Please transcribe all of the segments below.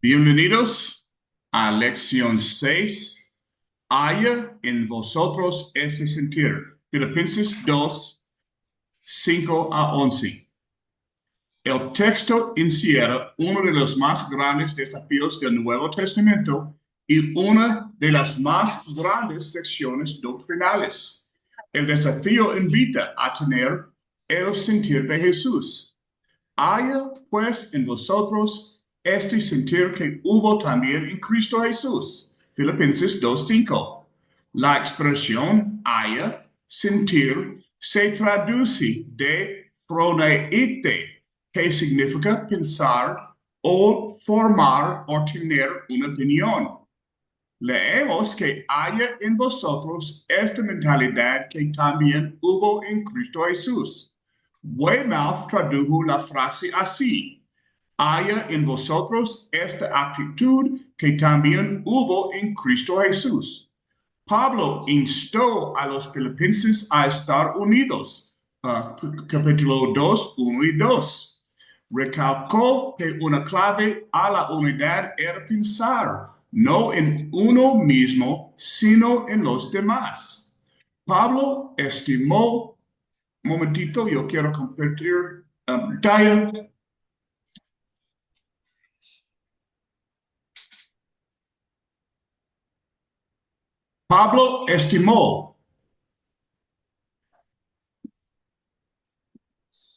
Bienvenidos a lección 6. Haya en vosotros este sentir. Filipenses 2, 5 a 11. El texto encierra uno de los más grandes desafíos del Nuevo Testamento y una de las más grandes secciones doctrinales. El desafío invita a tener el sentir de Jesús. Haya pues en vosotros este sentir que hubo también en Cristo Jesús. Filipenses 2:5. La expresión haya, sentir, se traduce de phroneite, que significa pensar o formar o tener una opinión. Leemos que haya en vosotros esta mentalidad que también hubo en Cristo Jesús. Weymouth tradujo la frase así: haya en vosotros esta actitud que también hubo en Cristo Jesús. Pablo instó a los filipenses a estar unidos. Capítulo 2, 1 y 2. Recalcó que una clave a la unidad era pensar, no en uno mismo, sino en los demás. Pablo estimó, momentito, yo quiero compartir pantalla. Pablo estimó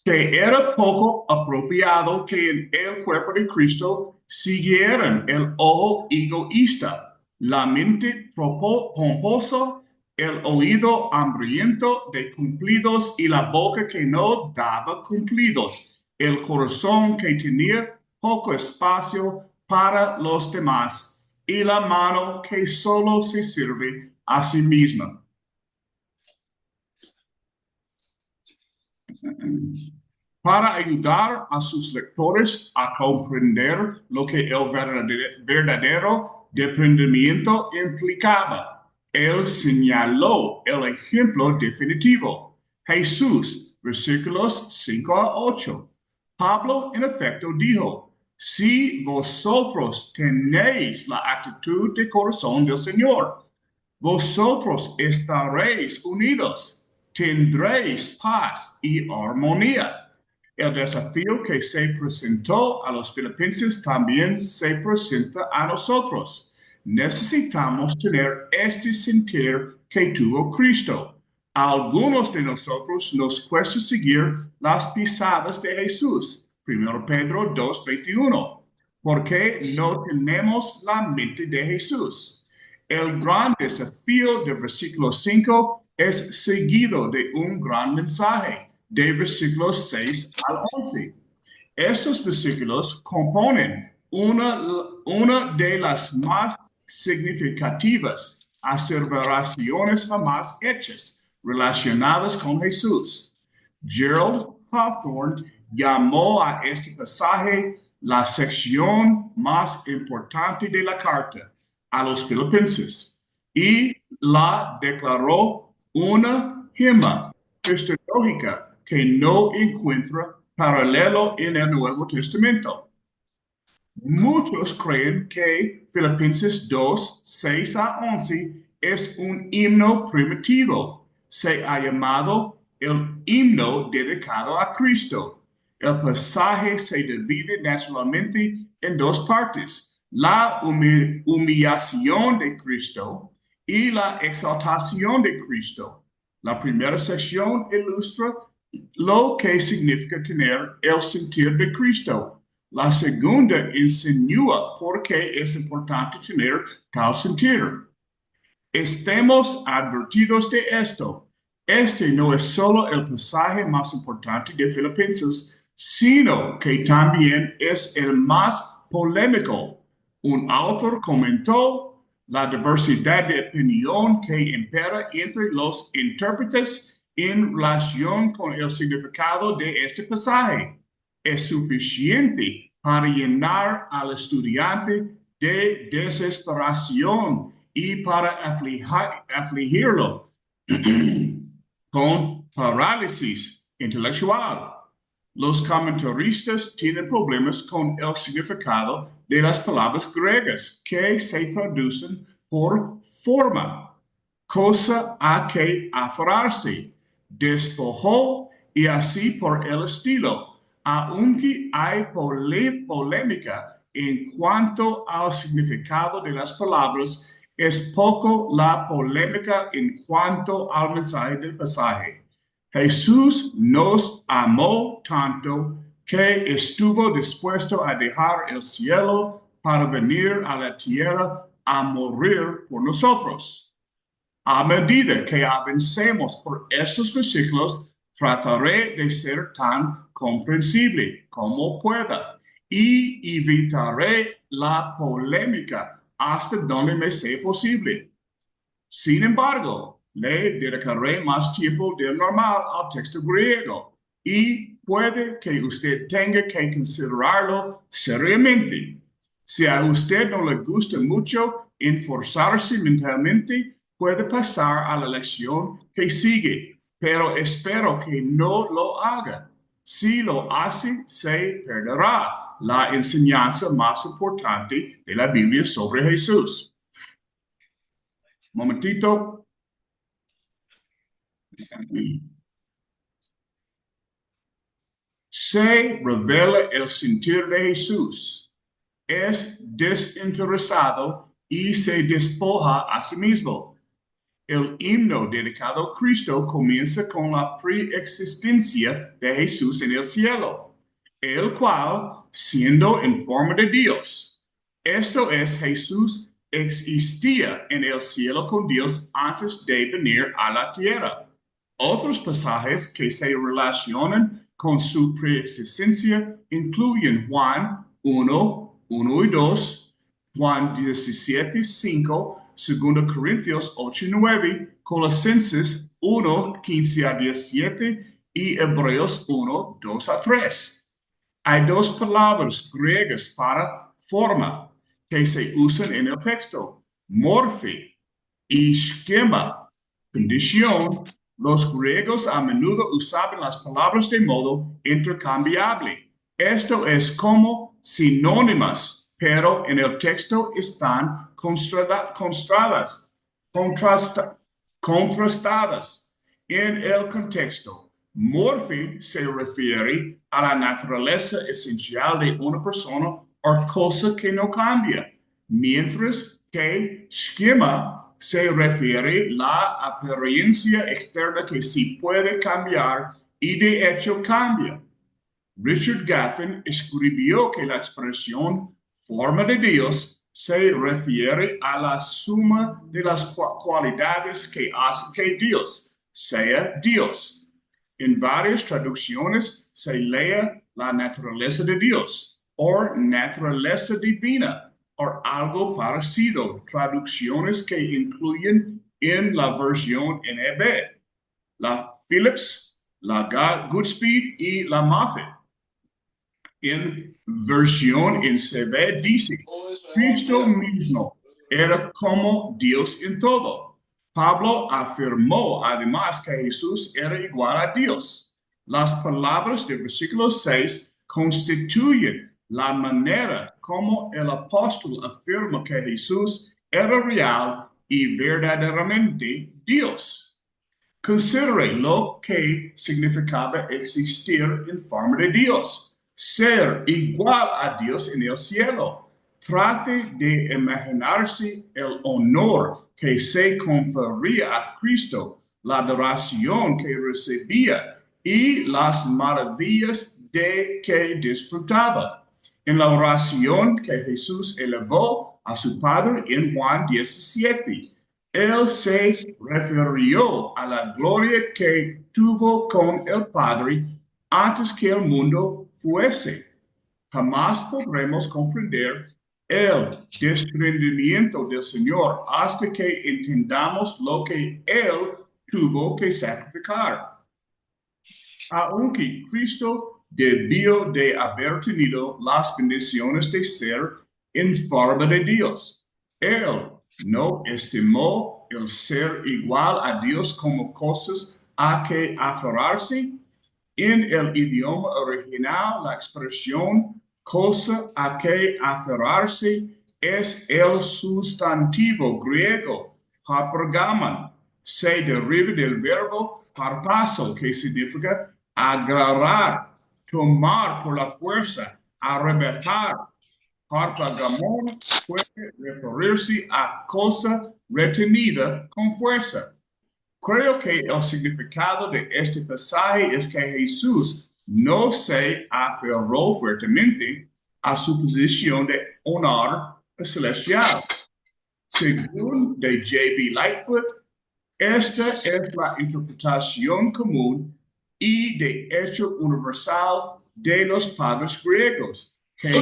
que era poco apropiado que en el cuerpo de Cristo siguieran el ojo egoísta, la mente pomposa, el oído hambriento de cumplidos y la boca que no daba cumplidos, el corazón que tenía poco espacio para los demás y la mano que solo se sirve a sí misma. Para ayudar a sus lectores a comprender lo que el verdadero desprendimiento implicaba. Él señaló el ejemplo definitivo. Jesús, versículos 5 a 8. Pablo, en efecto, dijo: si vosotros tenéis la actitud de corazón del Señor, vosotros estaréis unidos, tendréis paz y armonía. El desafío que se presentó a los filipenses también se presenta a nosotros. Necesitamos tener este sentir que tuvo Cristo. A algunos de nosotros nos cuesta seguir las pisadas de Jesús. 1 Pedro 2:21. Porque no tenemos la mente de Jesús. El gran desafío del versículo 5 es seguido de un gran mensaje de versículos 6 al 11. Estos versículos componen una de las más significativas aseveraciones jamás hechas relacionadas con Jesús. Gerald Hawthorne llamó a este pasaje la sección más importante de la carta a los filipenses y la declaró una gema cristológica que no encuentra paralelo en el Nuevo Testamento. Muchos creen que Filipenses 2, 6 a 11 es un himno primitivo. Se ha llamado el himno dedicado a Cristo. El pasaje se divide naturalmente en dos partes: la humillación de Cristo y la exaltación de Cristo. La primera sección ilustra lo que significa tener el sentir de Cristo. La segunda insinúa por qué es importante tener tal sentir. Estemos advertidos de esto. Este no es solo el pasaje más importante de Filipenses, sino que también es el más polémico. Un autor comentó: la diversidad de opinión que impera entre los intérpretes en relación con el significado de este pasaje es suficiente para llenar al estudiante de desesperación y para afligirlo con parálisis intelectual. Los comentaristas tienen problemas con el significado de las palabras griegas que se traducen por forma, cosa a que aferrarse, despojó y así por el estilo, aunque hay polémica en cuanto al significado de las palabras, es poco la polémica en cuanto al mensaje del pasaje. Jesús nos amó tanto que estuvo dispuesto a dejar el cielo para venir a la tierra a morir por nosotros. A medida que avancemos por estos versículos, trataré de ser tan comprensible como pueda y evitaré la polémica hasta donde me sea posible. Sin embargo, le dedicaré más tiempo del normal al texto griego y puede que usted tenga que considerarlo seriamente. Si a usted no le gusta mucho esforzarse mentalmente, puede pasar a la lección que sigue, pero espero que no lo haga. Si lo hace, se perderá la enseñanza más importante de la Biblia sobre Jesús. Momentito. Se revela el sentir de Jesús. Es desinteresado y se despoja a sí mismo. El himno dedicado a Cristo comienza con la preexistencia de Jesús en el cielo, el cual, siendo en forma de Dios, esto es, Jesús existía en el cielo con Dios antes de venir a la tierra. Otros pasajes que se relacionan con su preexistencia incluyen Juan 1 y 2, Juan 17, 5, 2 Corintios 8 y 9, Colosenses 1, 15 a 17 y Hebreos 1, 2 a 3. Hay dos palabras griegas para forma que se usan en el texto, morfe y schema, condición. Los griegos a menudo usaban las palabras de modo intercambiable. Esto es como sinónimas, pero en el texto están contrastadas. En el contexto, morfe se refiere a la naturaleza esencial de una persona o cosa que no cambia, mientras que schema se refiere a la apariencia externa que sí puede cambiar y de hecho cambia. Richard Gaffin escribió que la expresión forma de Dios se refiere a la suma de las cualidades que hacen que Dios sea Dios. En varias traducciones se lee la naturaleza de Dios o naturaleza divina o algo parecido, traducciones que incluyen en la versión NIV, la Phillips, la Goodspeed y la Moffat. En versión en CV dice, Cristo mismo era como Dios en todo. Pablo afirmó además que Jesús era igual a Dios. Las palabras del versículo 6 constituyen la manera como el apóstol afirma que Jesús era real y verdaderamente Dios. Considere lo que significaba existir en forma de Dios, ser igual a Dios en el cielo. Trate de imaginarse el honor que se confería a Cristo, la adoración que recibía y las maravillas de que disfrutaba. En la oración que Jesús elevó a su Padre en Juan 17, él se refirió a la gloria que tuvo con el Padre antes que el mundo fuese. Jamás podremos comprender el desprendimiento del Señor hasta que entendamos lo que Él tuvo que sacrificar. Aunque Cristo debió de haber tenido las bendiciones de ser en forma de Dios, Él no estimó el ser igual a Dios como cosas a que aferrarse. En el idioma original, la expresión cosa a que aferrarse es el sustantivo griego hapergaman. Se deriva del verbo harpazo, que significa agarrar, tomar por la fuerza, arrebatar. Harpagamón puede referirse a cosa retenida con fuerza. Creo que el significado de este pasaje es que Jesús no se aferró fuertemente a su posición de honor celestial. Según de J.B. Lightfoot, esta es la interpretación común y de hecho universal de los padres griegos, que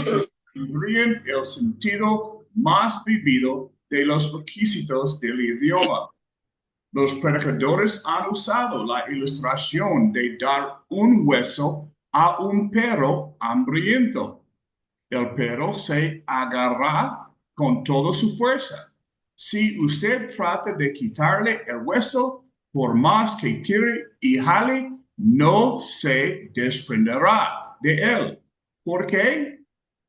tendrían el sentido más vivido de los requisitos del idioma. Los predicadores han usado la ilustración de dar un hueso a un perro hambriento. El perro se agarra con toda su fuerza. Si usted trata de quitarle el hueso, por más que tire y jale, no se desprenderá de él. ¿Por qué?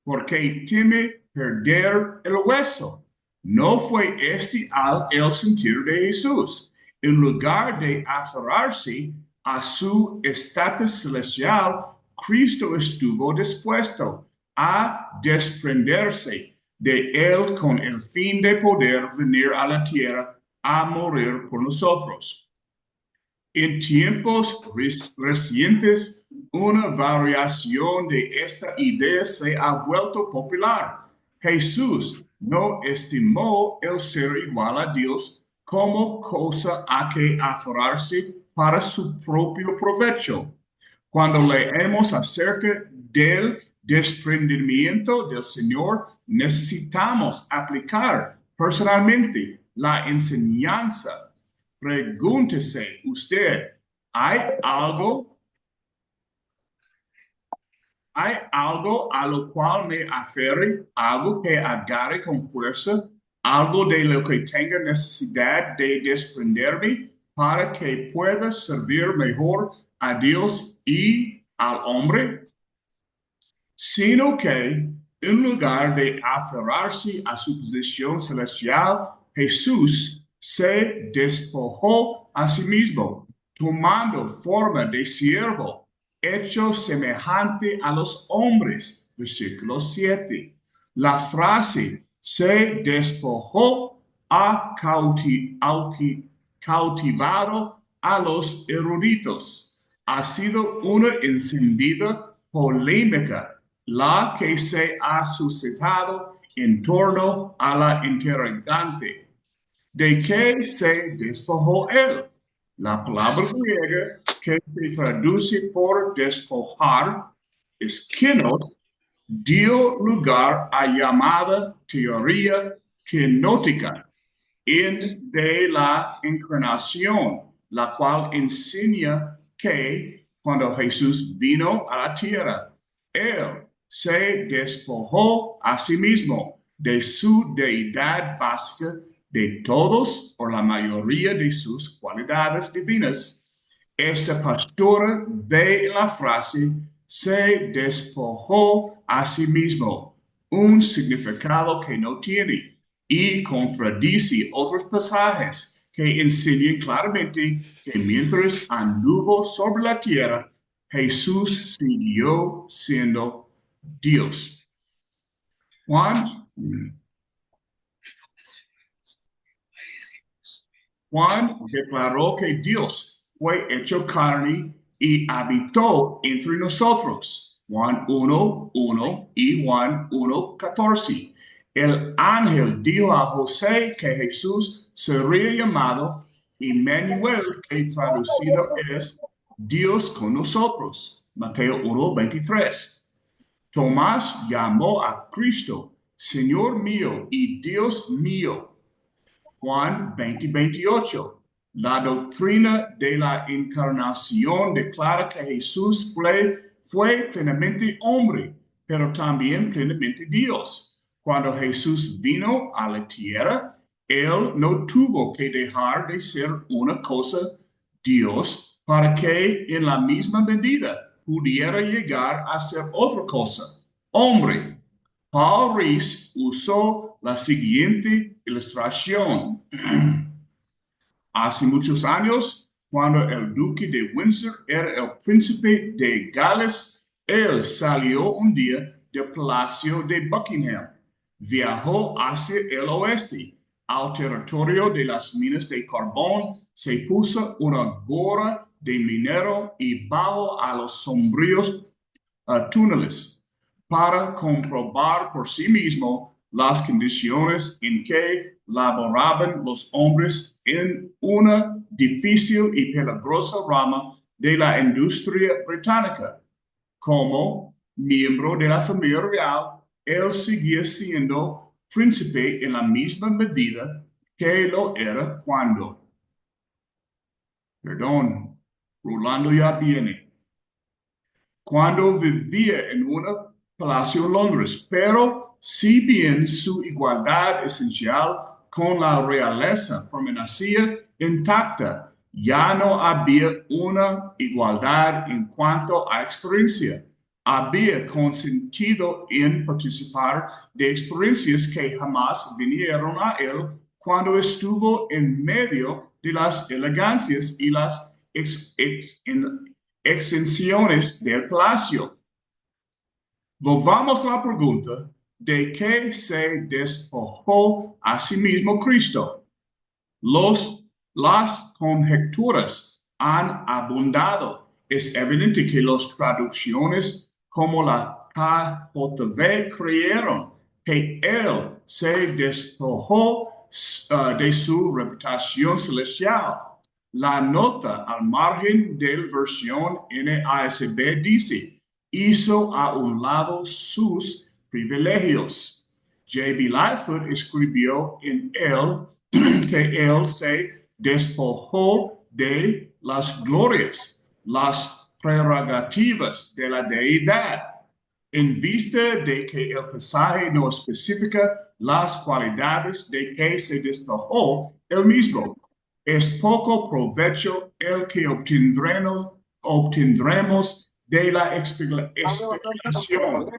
Porque teme perder el hueso. No fue este el sentir de Jesús. En lugar de aferrarse a su estatus celestial, Cristo estuvo dispuesto a desprenderse de él con el fin de poder venir a la tierra a morir por nosotros. En tiempos recientes, una variación de esta idea se ha vuelto popular. Jesús no estimó el ser igual a Dios como cosa a que aferrarse para su propio provecho. Cuando leemos acerca del desprendimiento del Señor, necesitamos aplicar personalmente la enseñanza. Pregúntese usted, ¿hay algo a lo cual me aferre, algo que agarre con fuerza, algo de lo que tenga necesidad de desprenderme para que pueda servir mejor a Dios y al hombre? Sino que en lugar de aferrarse a su posición celestial, Jesús se despojó a sí mismo, tomando forma de siervo, hecho semejante a los hombres. Versículo 7. La frase se despojó ha cautivado a los eruditos. Ha sido una encendida polémica la que se ha suscitado en torno a la interrogante. ¿De qué se despojó él? La palabra griega que se traduce por despojar, eskenos, dio lugar a llamada teoría kenótica de la encarnación, la cual enseña que cuando Jesús vino a la tierra, él se despojó a sí mismo de su deidad básica, de todos o la mayoría de sus cualidades divinas. Esta postura de la frase se despojó a sí mismo, un significado que no tiene y contradice otros pasajes que enseñan claramente que mientras anduvo sobre la tierra, Jesús siguió siendo Dios. Juan declaró que Dios fue hecho carne y habitó entre nosotros. Juan 1:1 y Juan 1:14. El ángel dijo a José que Jesús sería llamado Emmanuel, que traducido es Dios con nosotros. Mateo 1:23. Tomás llamó a Cristo Señor mío y Dios mío. Juan 20:28. La doctrina de la encarnación declara que Jesús fue plenamente hombre, pero también plenamente Dios. Cuando Jesús vino a la tierra, él no tuvo que dejar de ser una cosa Dios para que en la misma medida pudiera llegar a ser otra cosa. Hombre, Paul Rees usó la siguiente ilustración. Hace muchos años, cuando el duque de Windsor era el príncipe de Gales, él salió un día del palacio de Buckingham. Viajó hacia el oeste, al territorio de las minas de carbón, se puso una gorra de minero y bajó a los sombríos túneles para comprobar por sí mismo las condiciones en que laboraban los hombres en una difícil y peligrosa rama de la industria británica. Como miembro de la familia real, él seguía siendo príncipe en la misma medida que lo era cuando, perdón, Rolando ya viene, cuando vivía en un palacio en Londres, pero si bien su igualdad esencial con la realeza permanecía intacta, ya no había una igualdad en cuanto a experiencia. Había consentido en participar de experiencias que jamás vinieron a él cuando estuvo en medio de las elegancias y las exenciones del palacio. Volvamos a la pregunta de qué se despojó a sí mismo Cristo. Las conjeturas han abundado. Es evidente que las traducciones como la KJV creyeron que él se despojó de su reputación celestial. La nota al margen de la versión NASB dice, hizo a un lado sus privilegios. J.B. Lightfoot escribió en él que él se despojó de las glorias, las prerrogativas de la deidad, en vista de que el pasaje no especifica las cualidades de que se despojó él mismo. Es poco provecho el que obtendremos de la explicación.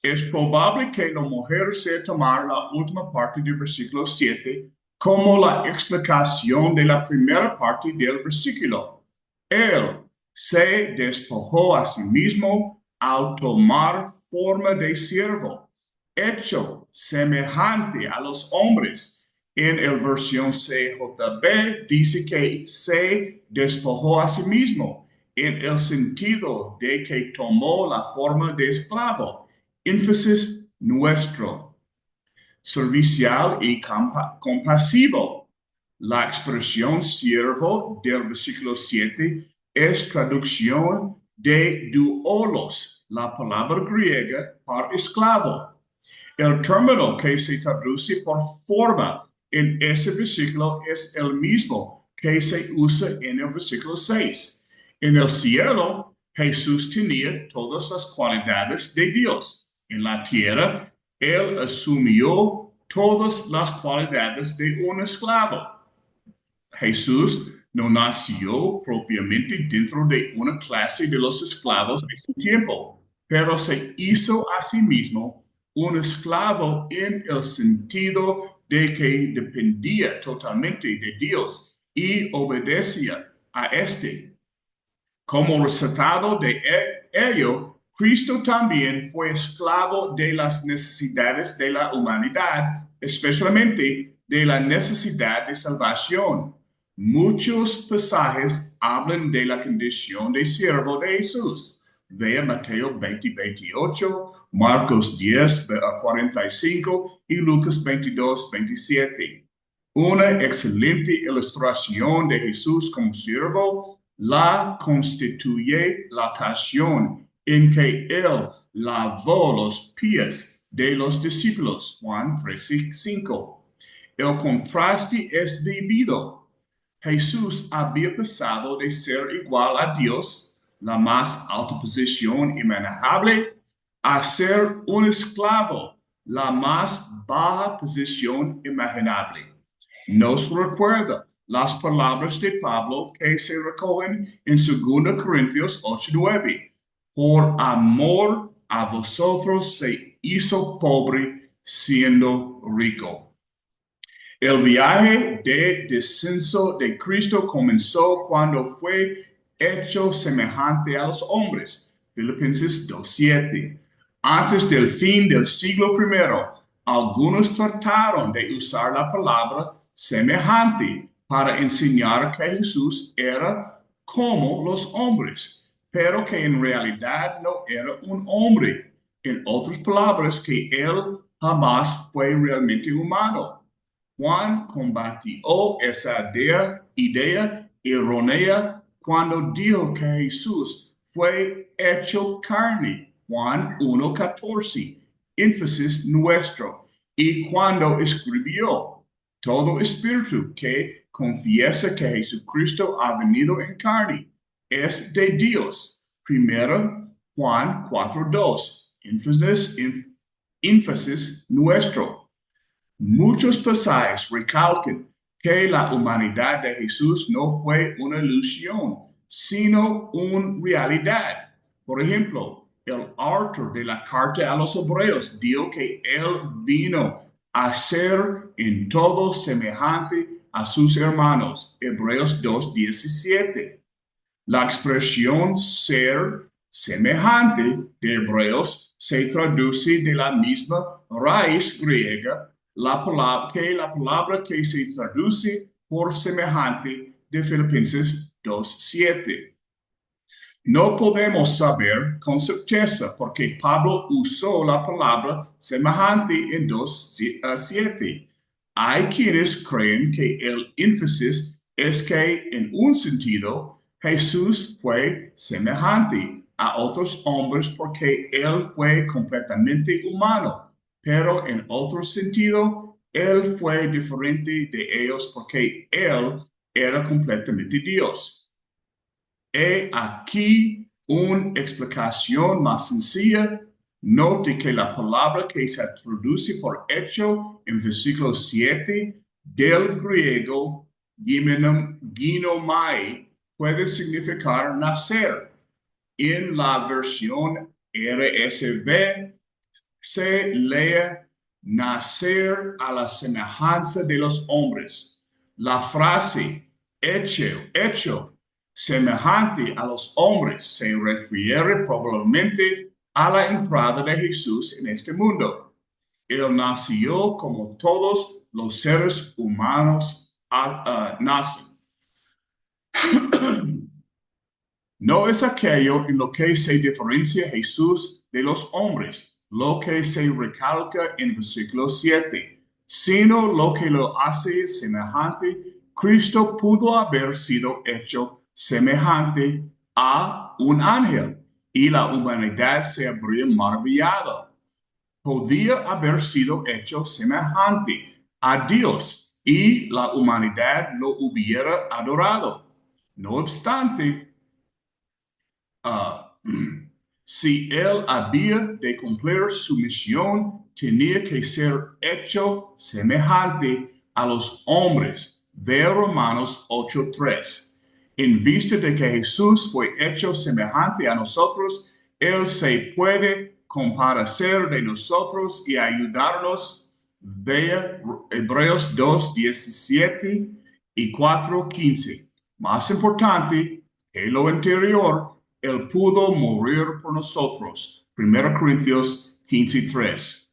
Es probable que la mujer se tomara la última parte del versículo 7 como la explicación de la primera parte del versículo. Él se despojó a sí mismo al tomar forma de siervo, hecho semejante a los hombres. En la versión CJB dice que se despojó a sí mismo en el sentido de que tomó la forma de esclavo. Énfasis nuestro, servicial y compasivo. La expresión siervo del versículo 7 es traducción de doulos, la palabra griega para esclavo. El término que se traduce por forma en ese versículo es el mismo que se usa en el versículo 6. En el cielo, Jesús tenía todas las cualidades de Dios. En la tierra, él asumió todas las cualidades de un esclavo. Jesús no nació propiamente dentro de una clase de los esclavos de su tiempo, pero se hizo a sí mismo un esclavo en el sentido de que dependía totalmente de Dios y obedecía a éste. Como resultado de ello, Cristo también fue esclavo de las necesidades de la humanidad, especialmente de la necesidad de salvación. Muchos pasajes hablan de la condición de siervo de Jesús. Vea Mateo 20:28, Marcos 10:45 y Lucas 22:27. Una excelente ilustración de Jesús como siervo la constituye la ocasión en que él lavó los pies de los discípulos. Juan 3:5. El contraste es debido. Jesús había pasado de ser igual a Dios, la más alta posición inmanejable, a ser un esclavo, la más baja posición imaginable. Nos recuerda las palabras de Pablo que se recogen en 2 Corintios 8:9. Por amor a vosotros se hizo pobre siendo rico. El viaje de descenso de Cristo comenzó cuando fue hecho semejante a los hombres. Filipenses 2:7. Antes del fin del siglo I, algunos trataron de usar la palabra semejante para enseñar que Jesús era como los hombres, pero que en realidad no era un hombre. En otras palabras, que él jamás fue realmente humano. Juan combatió esa idea errónea cuando dijo que Jesús fue hecho carne. Juan 1:14, énfasis nuestro. Y cuando escribió, todo espíritu que confiesa que Jesucristo ha venido en carne es de Dios. Primero Juan 4:2, énfasis nuestro. Muchos pasajes recalcan que la humanidad de Jesús no fue una ilusión, sino una realidad. Por ejemplo, el autor de la carta a los Hebreos dijo que él vino a ser en todo semejante a sus hermanos. Hebreos 2:17. La expresión ser semejante de Hebreos se traduce de la misma raíz griega la palabra que se traduce por semejante de Filipenses 2:7. No podemos saber con certeza porque Pablo usó la palabra semejante en 2:7. Hay quienes creen que el énfasis es que en un sentido Jesús fue semejante a otros hombres porque él fue completamente humano, pero en otro sentido él fue diferente de ellos porque él era completamente Dios. He aquí una explicación más sencilla. Note que la palabra que se traduce por hecho en versículo 7 del griego ginomai puede significar nacer. En la versión RSV se lee nacer a la semejanza de los hombres. La frase hecho semejante a los hombres se refiere probablemente a la entrada de Jesús en este mundo. Él nació como todos los seres humanos nacen. No es aquello en lo que se diferencia Jesús de los hombres, lo que se recalca en versículo 7, sino lo que lo hace semejante. Cristo pudo haber sido hecho semejante a un ángel y la humanidad se habría maravillado. Podía haber sido hecho semejante a Dios y la humanidad lo hubiera adorado. No obstante, si él había de cumplir su misión, tenía que ser hecho semejante a los hombres. Ve Romanos 8:3. En vista de que Jesús fue hecho semejante a nosotros, él se puede compadecer de nosotros y ayudarnos. Vea Hebreos 2:17 y 4:15. Más importante que lo anterior, él pudo morir por nosotros. 1 Corintios 15:3.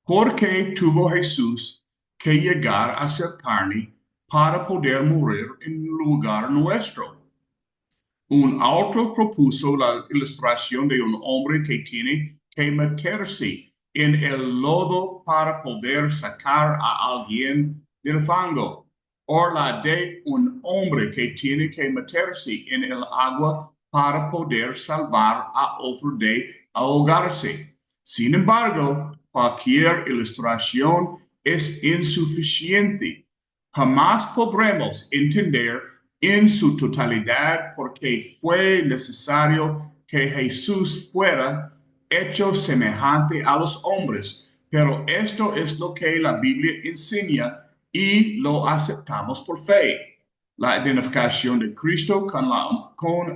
¿Por qué tuvo Jesús que llegar a ser carne para poder morir en lugar nuestro? Un autor propuso la ilustración de un hombre que tiene que meterse en el lodo para poder sacar a alguien del fango, o la de un hombre que tiene que meterse en el agua para poder salvar a otro de ahogarse. Sin embargo, cualquier ilustración es insuficiente. Jamás podremos entender en su totalidad porque fue necesario que Jesús fuera hecho semejante a los hombres, pero esto es lo que la Biblia enseña y lo aceptamos por fe. La identificación de Cristo con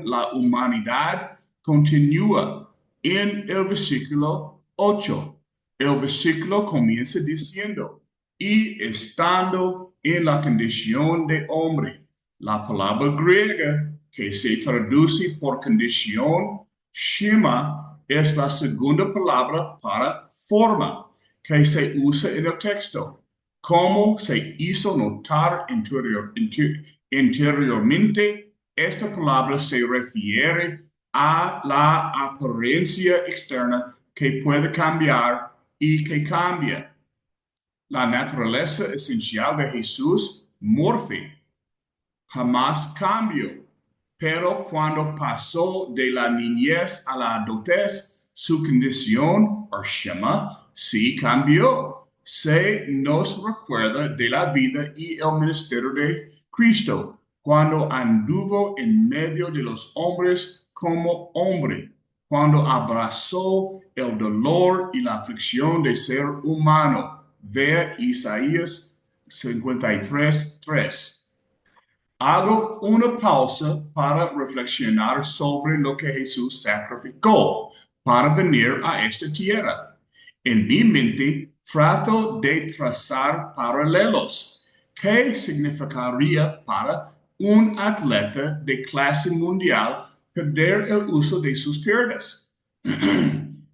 la humanidad continúa en el versículo 8. El versículo comienza diciendo, y estando en la condición de hombre. La palabra griega que se traduce por condición, shema, es la segunda palabra para forma que se usa en el texto. Como se hizo notar anteriormente, esta palabra se refiere a la apariencia externa que puede cambiar y que cambia. La naturaleza esencial de Jesús, morfe, jamás cambió, pero cuando pasó de la niñez a la adultez, su condición, o shema, sí cambió. Se nos recuerda de la vida y el ministerio de Cristo, cuando anduvo en medio de los hombres como hombre, cuando abrazó el dolor y la aflicción de ser humano. Vea Isaías 53:3. Hago una pausa para reflexionar sobre lo que Jesús sacrificó para venir a esta tierra. En mi mente trato de trazar paralelos. ¿Qué significaría para un atleta de clase mundial perder el uso de sus piernas?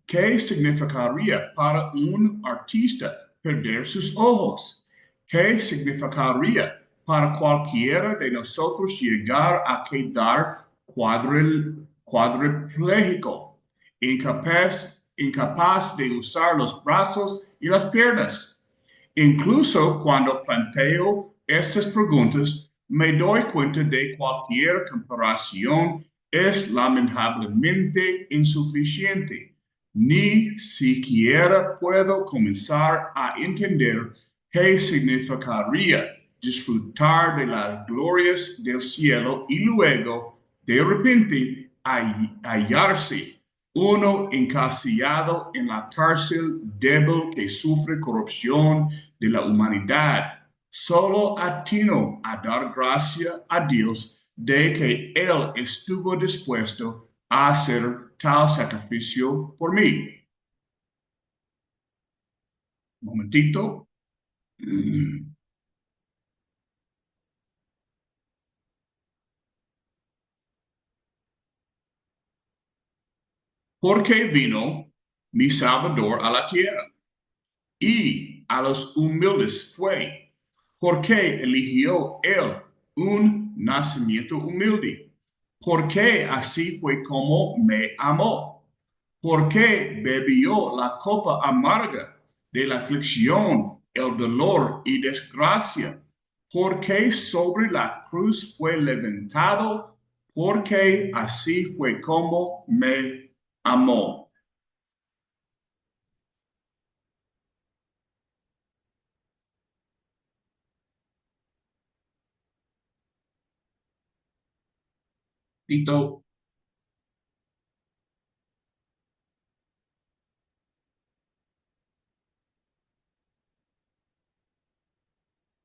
¿Qué significaría para un artista perder sus ojos? ¿Qué significaría para cualquiera de nosotros llegar a quedar cuadripléjico, incapaz de usar los brazos y las piernas? Incluso cuando planteo estas preguntas, me doy cuenta de cualquier comparación es lamentablemente insuficiente. Ni siquiera puedo comenzar a entender qué significaría disfrutar de las glorias del cielo y luego, de repente, hallarse uno encasillado en la cárcel débil que sufre corrupción de la humanidad. Solo atino a dar gracias a Dios de que Él estuvo dispuesto a hacer tal sacrificio por mí. Un momentito. Porque vino mi Salvador a la tierra y a los humildes fue, porque eligió él un nacimiento humilde, porque así fue como me amó, porque bebió la copa amarga de la aflicción, el dolor y desgracia, porque sobre la cruz fue levantado, porque así fue como me amó. Tito,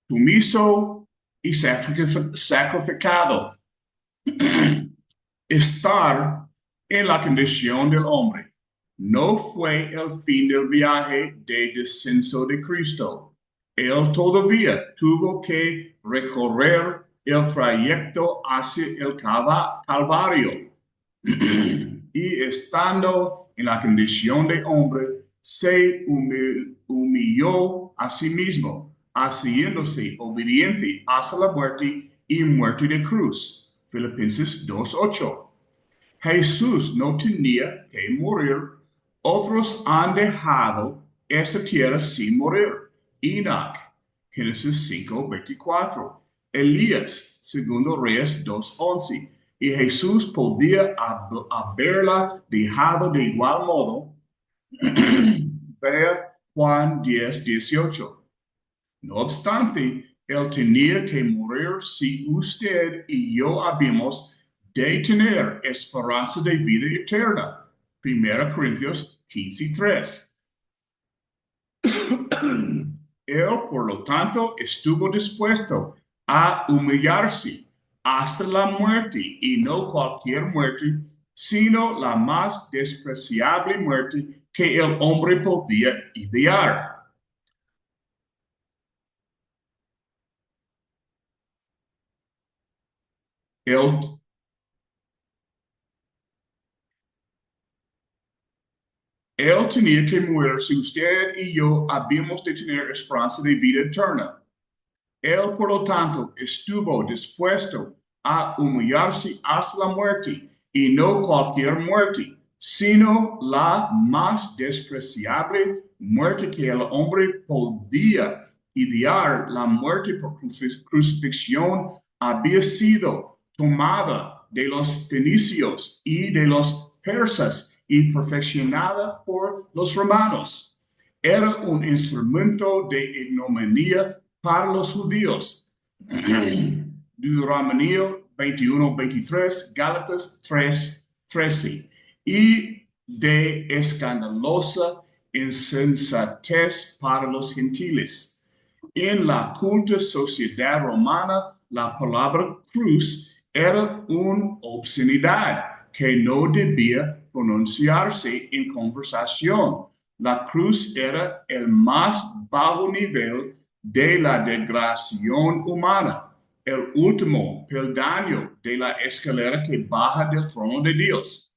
sumiso y sacrificado. Estar en la condición del hombre no fue el fin del viaje de descenso de Cristo. Él todavía tuvo que recorrer el trayecto hacia el Calvario. Y estando en la condición de hombre, se humilló a sí mismo, haciéndose obediente hasta la muerte y muerte de cruz. Filipenses 2:8. Jesús no tenía que morir. Otros han dejado esta tierra sin morir. Enoch, Génesis 5:24. Elías, segundo Reyes 2:11. Y Jesús podía haberla dejado de igual modo. Vea Juan 10:18. No obstante, él tenía que morir si usted y yo habíamos de tener esperanza de vida eterna. 1 Corintios 15:3. Él, por lo tanto, estuvo dispuesto a humillarse hasta la muerte, y no cualquier muerte, sino la más despreciable muerte que el hombre podía idear. Él, él tenía que morir si usted y yo habíamos de tener esperanza de vida eterna. Él, por lo tanto, estuvo dispuesto a humillarse hasta la muerte, y no cualquier muerte, sino la más despreciable muerte que el hombre podía idear. La muerte por crucifixión había sido tomada de los fenicios y de los persas y perfeccionada por los romanos. Era un instrumento de ignominia para los judíos. Deuteronomio 21:23, Gálatas 3:13, y de escandalosa insensatez para los gentiles. En la culta sociedad romana, la palabra cruz era una obscenidad que no debía pronunciarse en conversación. La cruz era el más bajo nivel de la degradación humana, el último peldaño de la escalera que baja del trono de Dios,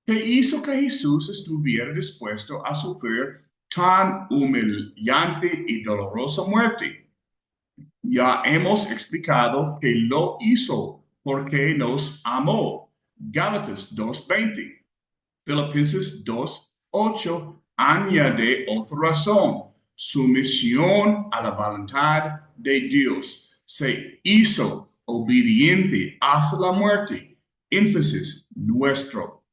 que hizo que Jesús estuviera dispuesto a sufrir tan humillante y dolorosa muerte. Ya hemos explicado que lo hizo porque nos amó. Gálatas 2:20. Filipenses 2:8 añade otra razón: sumisión a la voluntad de Dios. Se hizo obediente hasta la muerte. Énfasis nuestro.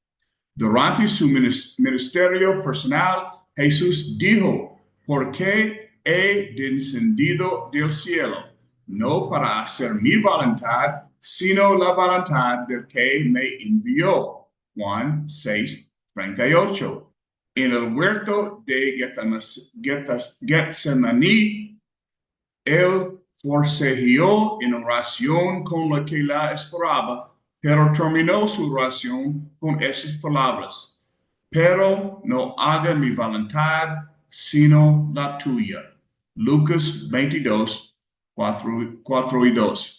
Durante su ministerio personal, Jesús dijo: porque he descendido del cielo, no para hacer mi voluntad, sino la voluntad del que me envió. Juan 6:38. En el huerto de Getsemaní, él forcejeó en oración con la que la esperaba, pero terminó su oración con esas palabras: pero no haga mi voluntad, sino la tuya. Lucas 22:4-2.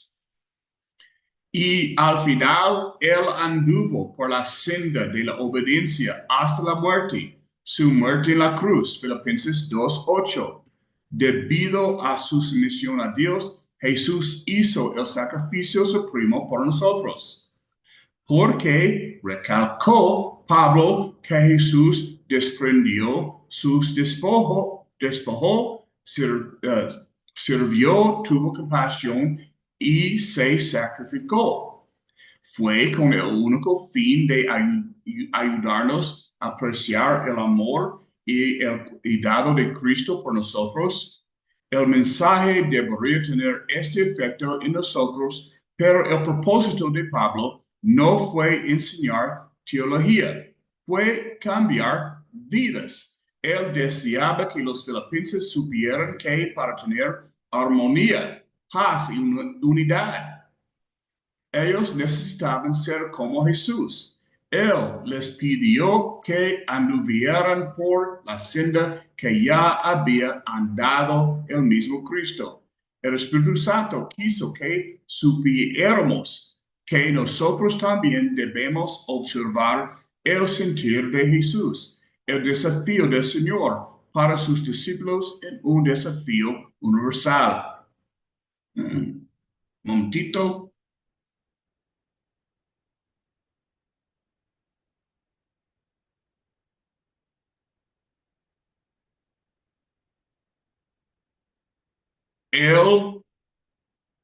Y al final, él anduvo por la senda de la obediencia hasta la muerte, su muerte en la cruz. Filipenses 2:8. Debido a su sumisión a Dios, Jesús hizo el sacrificio supremo por nosotros. Porque recalcó Pablo que Jesús desprendió sus despojó, sirvió, tuvo compasión y se sacrificó. Fue con el único fin de ayudarnos a apreciar el amor y el cuidado de Cristo por nosotros. El mensaje debería tener este efecto en nosotros, pero el propósito de Pablo no fue enseñar teología, fue cambiar vidas. Él deseaba que los filipenses supieran que para tener armonía, paz y unidad, ellos necesitaban ser como Jesús. Él les pidió que anduvieran por la senda que ya había andado el mismo Cristo. El Espíritu Santo quiso que supiéramos que nosotros también debemos observar el sentir de Jesús. El desafío del Señor para sus discípulos es un desafío universal. Momentito. El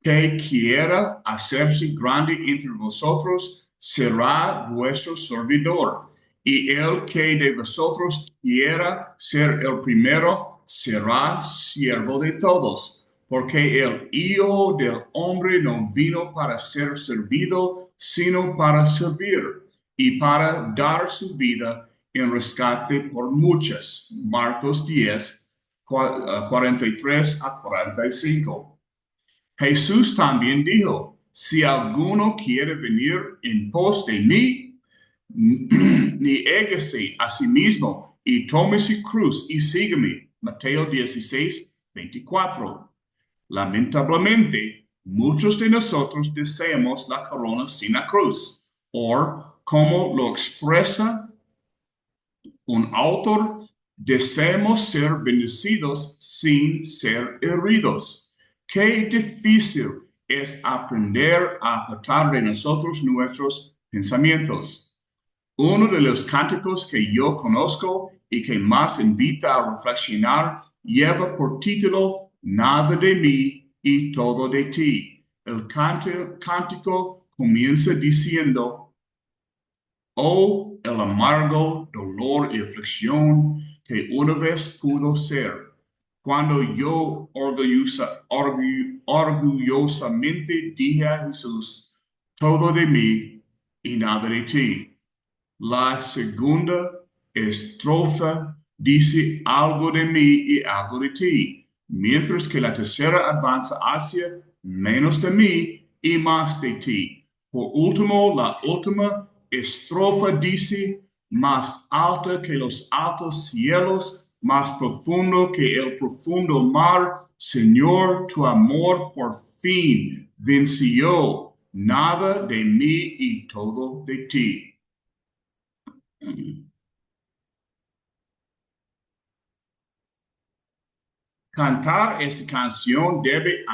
que quiera hacerse grande entre vosotros será vuestro servidor, y el que de vosotros quiera ser el primero será siervo de todos, porque el Hijo del Hombre no vino para ser servido, sino para servir y para dar su vida en rescate por muchas. Marcos 10, 43 a 45. Jesús también dijo, si alguno quiere venir en pos de mí, niéguese a sí mismo y tome su cruz y sígueme. Mateo 16, 24. Lamentablemente, muchos de nosotros deseamos la corona sin la cruz, o como lo expresa un autor, deseamos ser bendecidos sin ser heridos. Qué difícil es aprender a apartar de nosotros nuestros pensamientos. Uno de los cánticos que yo conozco y que más invita a reflexionar lleva por título Nada de mí y todo de ti. El cántico comienza diciendo, oh, el amargo dolor y aflicción que una vez pudo ser, cuando yo orgullosamente dije a Jesús, todo de mí y nada de ti. La segunda estrofa dice algo de mí y algo de ti, mientras que la tercera avanza hacia menos de mí y más de ti. Por último, la última estrofa dice, más alta que los altos cielos, más profundo que el profundo mar, Señor, tu amor por fin venció, nada de mí y todo de ti. Cantar esta canción debe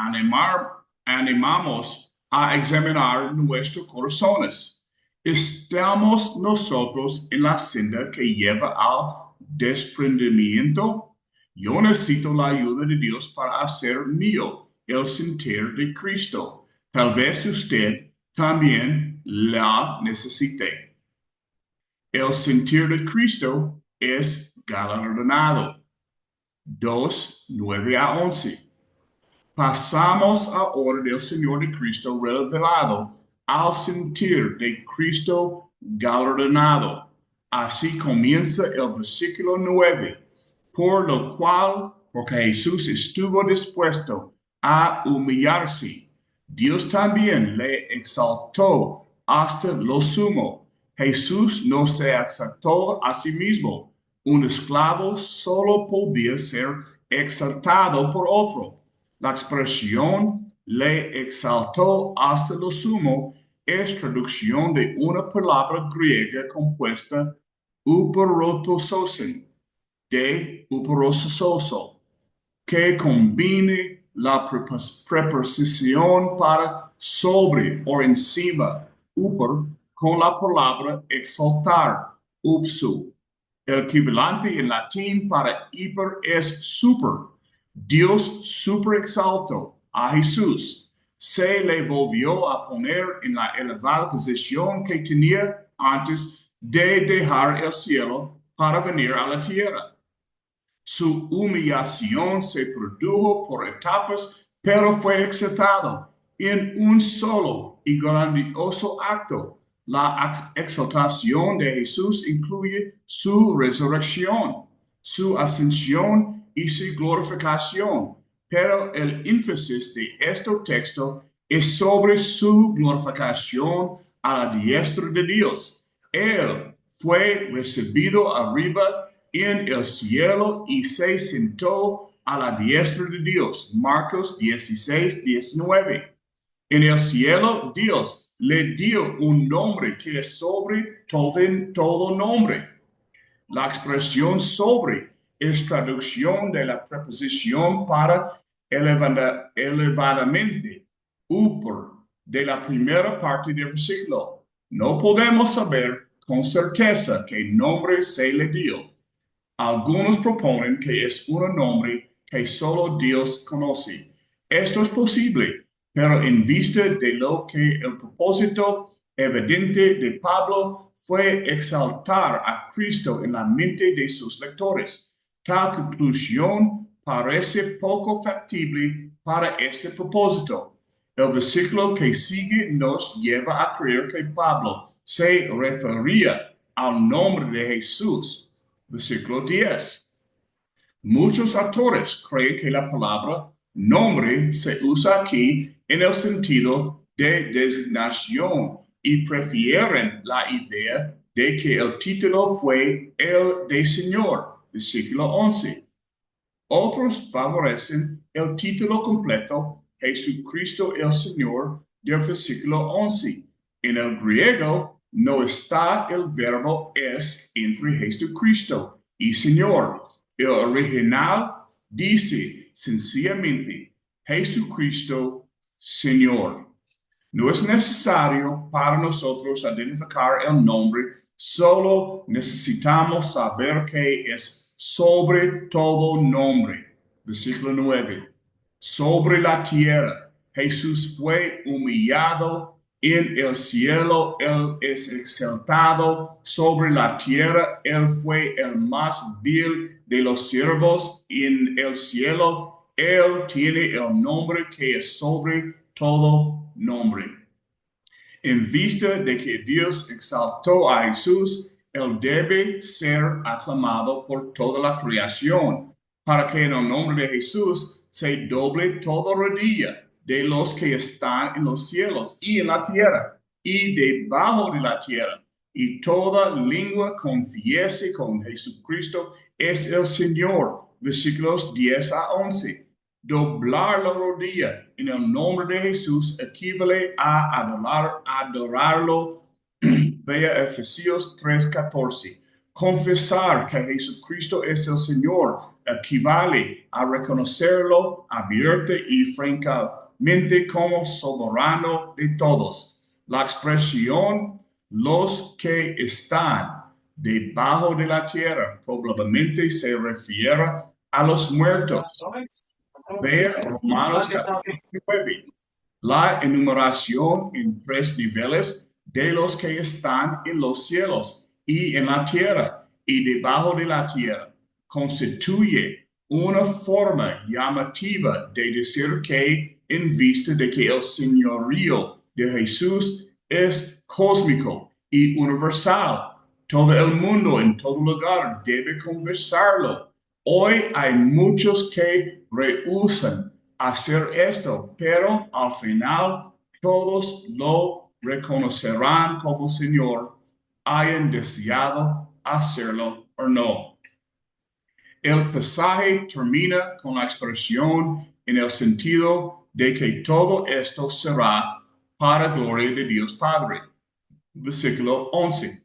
animarnos a examinar nuestros corazones. ¿Estamos nosotros en la senda que lleva al desprendimiento? Yo necesito la ayuda de Dios para hacer mío el sentir de Cristo. Tal vez usted también la necesite. El sentir de Cristo es galardonado. 2, 9 a 11. Pasamos ahora del Señor de Cristo revelado al sentir de Cristo galardonado. Así comienza el versículo 9. Por lo cual, porque Jesús estuvo dispuesto a humillarse, Dios también le exaltó hasta lo sumo. Jesús no se exaltó a sí mismo. Un esclavo solo podía ser exaltado por otro. La expresión le exaltó hasta lo sumo es traducción de una palabra griega compuesta uperotososen, de uperososo, que combine la preposición para sobre o encima, upper, con la palabra exaltar, upsu. El equivalente en latín para hiper es super. Dios superexaltó a Jesús. Se le volvió a poner en la elevada posición que tenía antes de dejar el cielo para venir a la tierra. Su humillación se produjo por etapas, pero fue exaltado en un solo y grandioso acto. La exaltación de Jesús incluye su resurrección, su ascensión y su glorificación, pero el énfasis de este texto es sobre su glorificación a la diestra de Dios. Él fue recibido arriba en el cielo y se sentó a la diestra de Dios. Marcos 16, 19. En el cielo, Dios le dio un nombre que es sobre todo nombre. La expresión sobre es traducción de la preposición para elevadamente, upper, de la primera parte del versículo. No podemos saber con certeza qué nombre se le dio. Algunos proponen que es un nombre que solo Dios conoce. Esto es posible, pero en vista de lo que el propósito evidente de Pablo fue exaltar a Cristo en la mente de sus lectores, tal conclusión parece poco factible para este propósito. El versículo que sigue nos lleva a creer que Pablo se refería al nombre de Jesús. Versículo 10. Muchos autores creen que la palabra nombre se usa aquí en el sentido de designación y prefieren la idea de que el título fue el de Señor, versículo 11. Otros favorecen el título completo, Jesucristo el Señor, del versículo 11. En el griego no está el verbo es entre Jesucristo y Señor. El original dice sencillamente Jesucristo Señor. No es necesario para nosotros identificar el nombre, solo necesitamos saber que es sobre todo nombre. Versículo 9. Sobre la tierra, Jesús fue humillado en el cielo, Él es exaltado sobre la tierra, Él fue el más vil de los siervos en el cielo, Él tiene el nombre que es sobre todo nombre. En vista de que Dios exaltó a Jesús, Él debe ser aclamado por toda la creación, para que en el nombre de Jesús se doble toda rodilla de los que están en los cielos y en la tierra y debajo de la tierra, y toda lengua confiese con Jesucristo es el Señor. Versículos 10 a 11. Doblar la rodilla en el nombre de Jesús equivale a adorarlo. Vea Efesios 3:14. Confesar que Jesucristo es el Señor equivale a reconocerlo abierta y francamente como soberano de todos. La expresión los que están debajo de la tierra probablemente se refiere a los muertos. Vea Romanos capítulo 9. La enumeración en 3 niveles de los que están en los cielos y en la tierra y debajo de la tierra constituye una forma llamativa de decir que en vista de que el señorío de Jesús es cósmico y universal, todo el mundo en todo lugar debe confesarlo. Hoy hay muchos que rehúsan hacer esto, pero al final todos lo reconocerán como Señor, hayan deseado hacerlo o no. El pasaje termina con la expresión en el sentido de que todo esto será para gloria de Dios Padre. Versículo 11.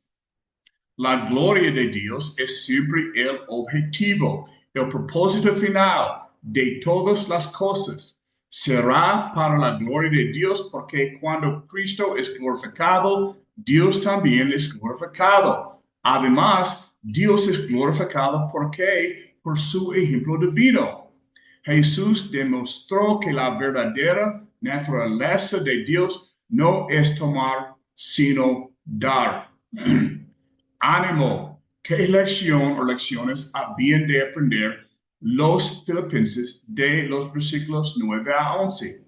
La gloria de Dios es siempre el objetivo, el propósito final de todas las cosas. Será para la gloria de Dios porque cuando Cristo es glorificado, Dios también es glorificado. Además, Dios es glorificado porque por su ejemplo divino. Jesús demostró que la verdadera naturaleza de Dios no es tomar, sino dar. Ánimo, ¿qué lección o lecciones habían de aprender los filipenses de los versículos 9 a 11?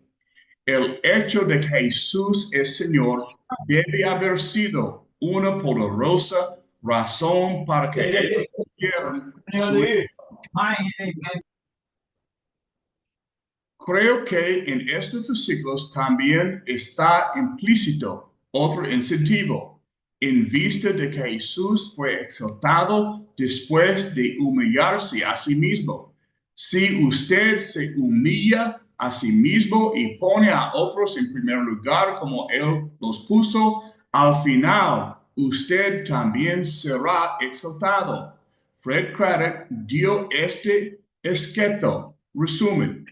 El hecho de que Jesús es Señor debe haber sido una poderosa razón para que ellos siguieran su. Creo que en estos versículos también está implícito otro incentivo. En vista de que Jesús fue exaltado después de humillarse a sí mismo. Si usted se humilla a sí mismo y pone a otros en primer lugar como Él los puso, al final usted también será exaltado. Fred Craddock dio este esqueto, resumen.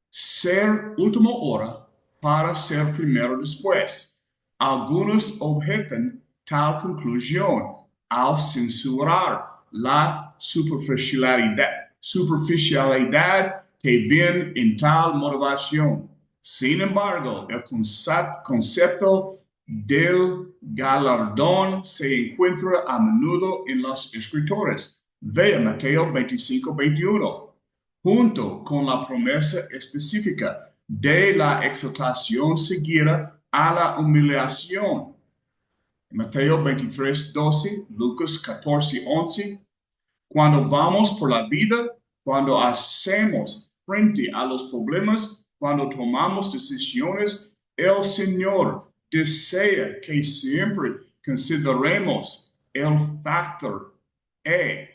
Ser última hora para ser primero después. Algunos objetan tal conclusión al censurar la superficialidad que ven en tal motivación. Sin embargo, el concepto del galardón se encuentra a menudo en los escritores. Vea Mateo 25:21. Junto con la promesa específica de la exaltación seguida a la humillación. Mateo 23:12, Lucas 14:11. Cuando vamos por la vida, cuando hacemos frente a los problemas, cuando tomamos decisiones, el Señor desea que siempre consideremos el factor E.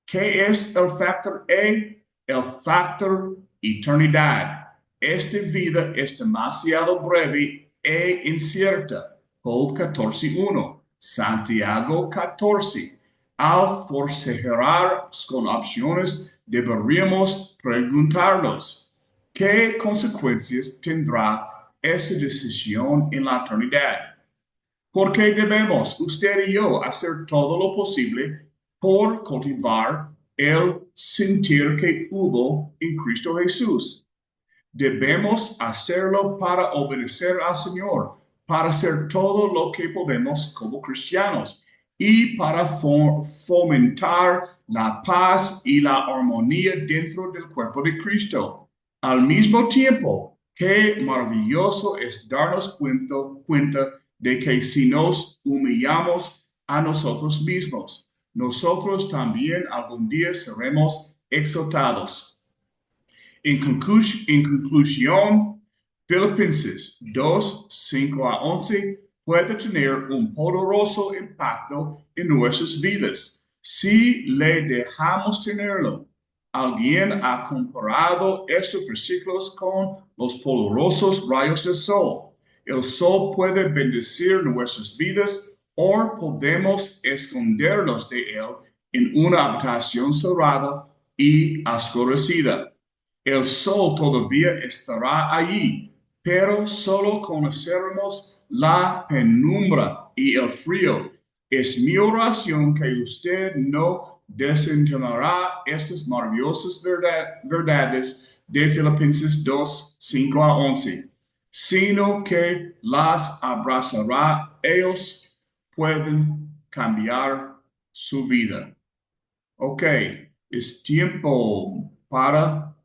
¿Qué es el factor E? El factor eternidad. Esta vida es demasiado breve e incierta. Job 14:1, Santiago 14. Al forcejear con opciones, deberíamos preguntarnos, ¿qué consecuencias tendrá esa decisión en la eternidad? Porque debemos, usted y yo, hacer todo lo posible por cultivar el sentir que hubo en Cristo Jesús. Debemos hacerlo para obedecer al Señor, para hacer todo lo que podemos como cristianos y para fomentar la paz y la armonía dentro del cuerpo de Cristo. Al mismo tiempo, qué maravilloso es darnos cuenta de que si nos humillamos a nosotros mismos, nosotros también algún día seremos exaltados. En conclusión, Filipenses 2:5-11 puede tener un poderoso impacto en nuestras vidas si le dejamos tenerlo. Alguien ha comparado estos versículos con los poderosos rayos del sol. El sol puede bendecir nuestras vidas o podemos escondernos de él en una habitación cerrada y oscurecida. El sol todavía estará allí, pero solo conoceremos la penumbra y el frío. Es mi oración que usted no desentenderá estas maravillosas verdades de Filipenses 2:5-11, sino que las abrazará. Ellos pueden cambiar su vida. Ok, es tiempo para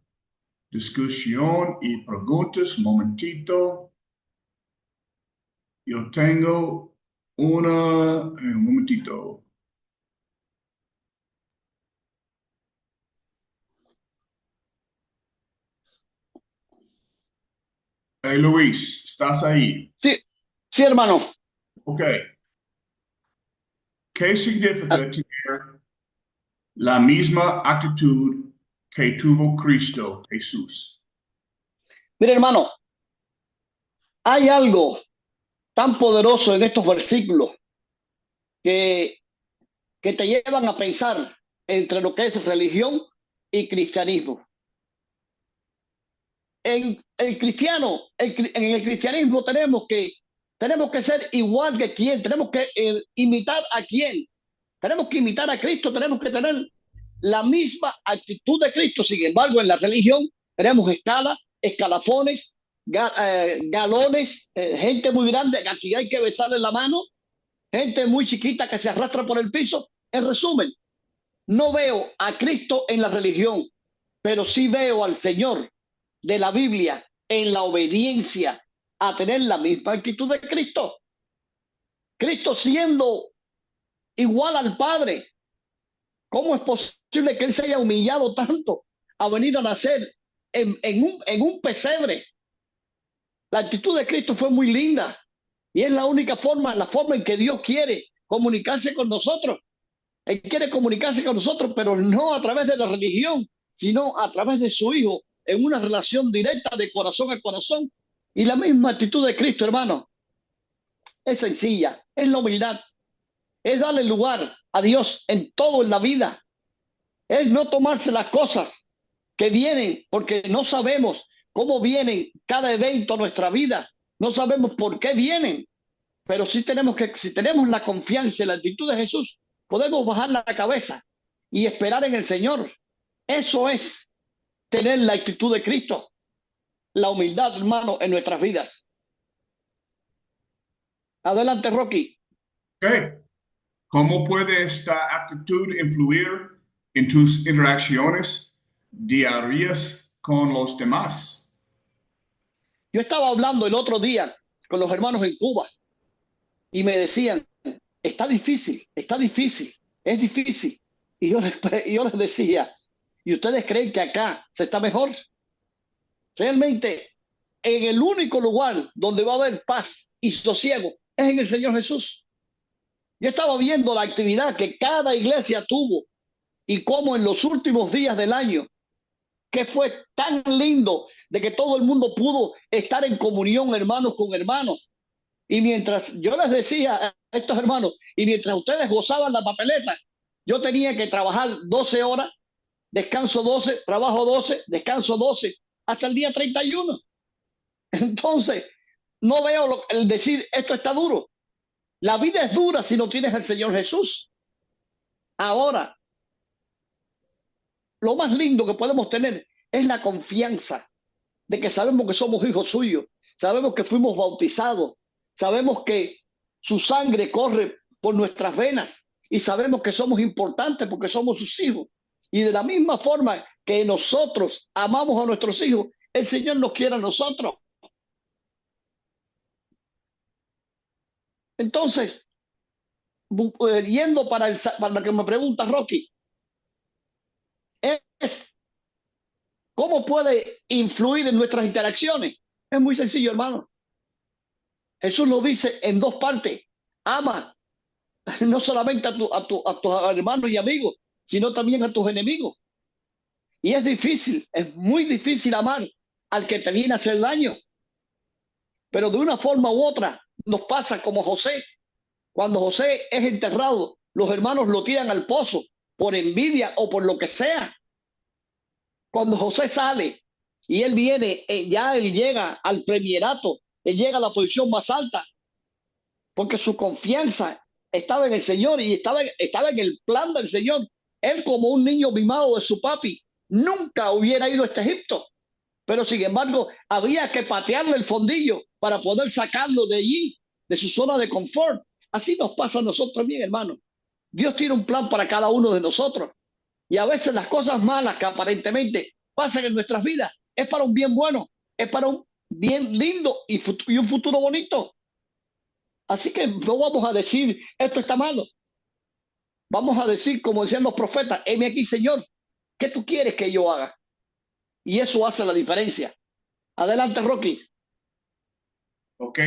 discusión y preguntas. Momentito. Yo tengo un momentito. Hey Luis, ¿estás ahí? Sí, sí, hermano. Ok. ¿Qué significa Ah, tener la misma actitud que tuvo Cristo Jesús? mire, hermano, hay algo tan poderoso en estos versículos que, que te llevan a pensar entre lo que es religión y cristianismo. En el cristianismo tenemos que ser igual que quién, tenemos que imitar a quién, tenemos que imitar a Cristo, tenemos que tener la misma actitud de Cristo. Sin embargo, en la religión tenemos escalas, escalafones, galones, gente muy grande a quien hay que besarle la mano, gente muy chiquita que se arrastra por el piso. En resumen, no veo a Cristo en la religión, pero sí veo al Señor de la Biblia en la obediencia a tener la misma actitud de Cristo. Cristo siendo igual al Padre, ¿cómo es posible que Él se haya humillado tanto a venir a nacer en un pesebre? La actitud de Cristo fue muy linda y es la única forma, la forma en que Dios quiere comunicarse con nosotros. Él quiere comunicarse con nosotros, pero no a través de la religión, sino a través de su Hijo, en una relación directa de corazón a corazón. Y la misma actitud de Cristo, hermano, es sencilla, es la humildad, es darle lugar a Dios en todo en la vida, es no tomarse las cosas que vienen, porque no sabemos cómo vienen cada evento a nuestra vida, no sabemos por qué vienen, pero sí si tenemos la confianza y la actitud de Jesús, podemos bajar la cabeza y esperar en el Señor. Eso es tener la actitud de Cristo, la humildad, hermano, en nuestras vidas. Adelante, Rocky. Ok. ¿Cómo puede esta actitud influir en tus interacciones diarias con los demás? Yo estaba hablando el otro día con los hermanos en Cuba y me decían, está difícil, es difícil. Y yo les decía, ¿Y ustedes creen que acá se está mejor? Realmente, en el único lugar donde va a haber paz y sosiego es en el Señor Jesús. Yo estaba viendo la actividad que cada iglesia tuvo y cómo en los últimos días del año, que fue tan lindo de que todo el mundo pudo estar en comunión, hermanos con hermanos. Y mientras yo les decía a estos hermanos, y mientras ustedes gozaban la papeleta, yo tenía que trabajar 12 horas, descanso 12, trabajo 12, descanso 12, hasta el día 31. Entonces, no veo el decir esto está duro. La vida es dura si no tienes al Señor Jesús. Ahora, lo más lindo que podemos tener es la confianza de que sabemos que somos hijos suyos, sabemos que fuimos bautizados, sabemos que su sangre corre por nuestras venas y sabemos que somos importantes porque somos sus hijos. Y de la misma forma que nosotros amamos a nuestros hijos, el Señor nos quiere a nosotros. Entonces, yendo para lo que me pregunta Rocky, es ¿cómo puede influir en nuestras interacciones? Es muy sencillo, hermano. Jesús lo dice en dos partes. Ama no solamente a tus hermanos y amigos, sino también a tus enemigos. Y es difícil, es muy difícil amar al que te viene a hacer daño. Pero de una forma u otra nos pasa como José. Cuando José es enterrado, los hermanos lo tiran al pozo por envidia o por lo que sea. Cuando José sale y él viene, ya él llega al premierato, él llega a la posición más alta, porque su confianza estaba en el Señor y estaba en el plan del Señor. Él, como un niño mimado de su papi, nunca hubiera ido a este Egipto, pero sin embargo había que patearle el fondillo para poder sacarlo de allí, de su zona de confort. Así nos pasa a nosotros también, hermano. Dios tiene un plan para cada uno de nosotros. Y a veces las cosas malas que aparentemente pasan en nuestras vidas es para un bien bueno, es para un bien lindo y un futuro bonito. Así que no vamos a decir esto está malo. Vamos a decir, como decían los profetas, heme aquí, Señor, ¿qué tú quieres que yo haga? Y eso hace la diferencia. Adelante, Rocky. Ok,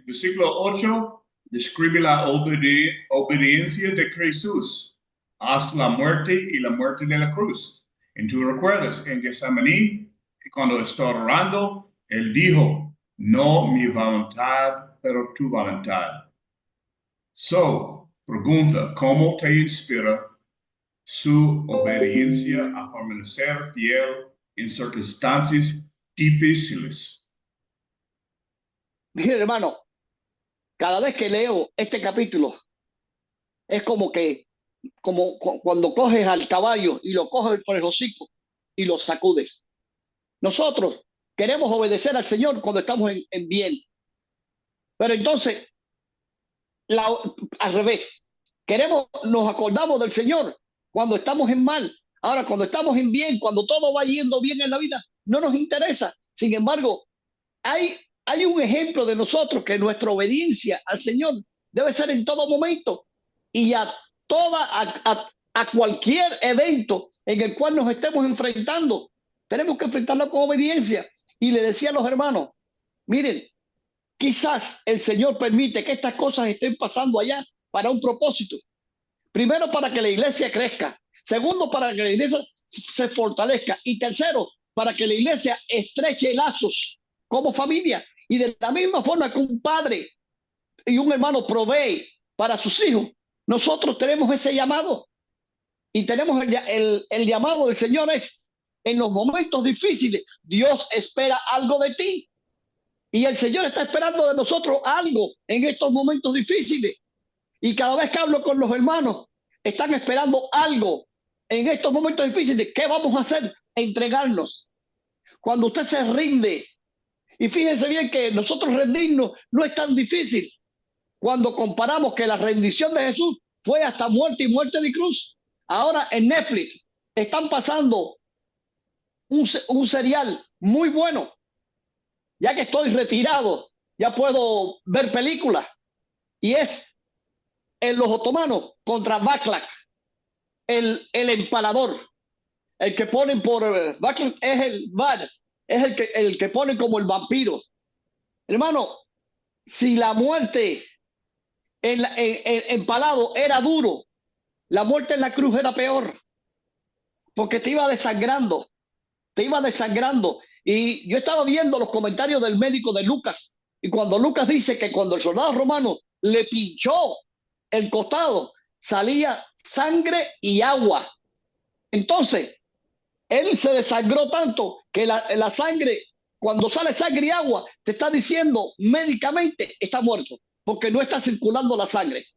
versículo 8 describe la obediencia de Jesús hasta la muerte y la muerte de la cruz. Y tú recuerdas en Getsemaní, cuando estaba orando, él dijo, no mi voluntad, pero tu voluntad. So, pregunta, ¿cómo te inspira su obediencia a permanecer fiel en circunstancias difíciles? Mire, hermano, cada vez que leo este capítulo, es como que, cuando coges al caballo y lo coges por el hocico y lo sacudes. Nosotros queremos obedecer al Señor cuando estamos en bien, pero entonces, la, al revés, nos acordamos del Señor cuando estamos en mal. Ahora, cuando estamos en bien, cuando todo va yendo bien en la vida, no nos interesa. Sin embargo, hay, hay un ejemplo de nosotros que nuestra obediencia al Señor debe ser en todo momento y a cualquier evento en el cual nos estemos enfrentando, tenemos que enfrentarlo con obediencia. Y le decía a los hermanos, miren, quizás el Señor permite que estas cosas estén pasando allá para un propósito. Primero, para que la iglesia crezca. Segundo, para que la iglesia se fortalezca. Y tercero, para que la iglesia estreche lazos como familia. Y de la misma forma que un padre y un hermano provee para sus hijos, nosotros tenemos ese llamado. Y tenemos el llamado del Señor es, en los momentos difíciles, Dios espera algo de ti. Y el Señor está esperando de nosotros algo en estos momentos difíciles. Y cada vez que hablo con los hermanos, están esperando algo en estos momentos difíciles. ¿Qué vamos a hacer? Entregarnos. Cuando usted se rinde, y fíjense bien que nosotros rendirnos no es tan difícil cuando comparamos que la rendición de Jesús fue hasta muerte y muerte de cruz. Ahora en Netflix están pasando un serial muy bueno. Ya que estoy retirado, ya puedo ver películas. Y es en los otomanos contra Backlack, el empalador. el que ponen por Buckler es el VAR, es el que pone como el vampiro. Hermano, si la muerte empalado era duro, la muerte en la cruz era peor, porque te iba desangrando. Y yo estaba viendo los comentarios del médico de Lucas, y cuando Lucas dice que cuando el soldado romano le pinchó el costado, salía sangre y agua. Entonces, él se desangró tanto que la sangre, cuando sale sangre y agua, te está diciendo médicamente está muerto, porque no está circulando la sangre.